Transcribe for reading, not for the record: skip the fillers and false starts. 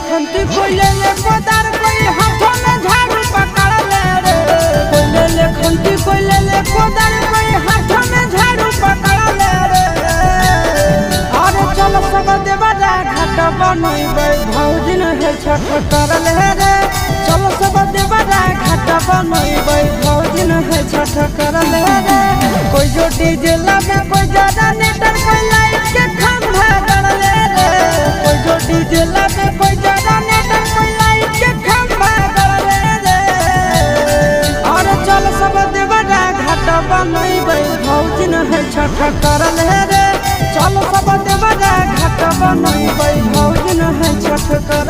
खंती कोई ले ले कोदार कोई हाथों में झाड़ू पकड़ ले रे कोई ले ले खंती कोई ले ले कोदार कोई हाथों में झाड़ू पकड़ ले रे अरे चल सब देवरा घाट बनइबे भौजी न है छठ कर ले रे चल सब देवरा घाट बनइबे भौजी न है छठ कर ले रे कोई जो डीजे लगे कोई ज्यादा नेटर कोई लाइट के खंभा कर ले रे कोई जो डीजे लगे कोई ज्यादा नेटर कोई लाइट के खंभा कर ले रे अरे चल सब देवरा घाट बनइबे भौजी न है छठ कर ले रे चल सब देवरा घाट बनइबे भौजी न है छठ कर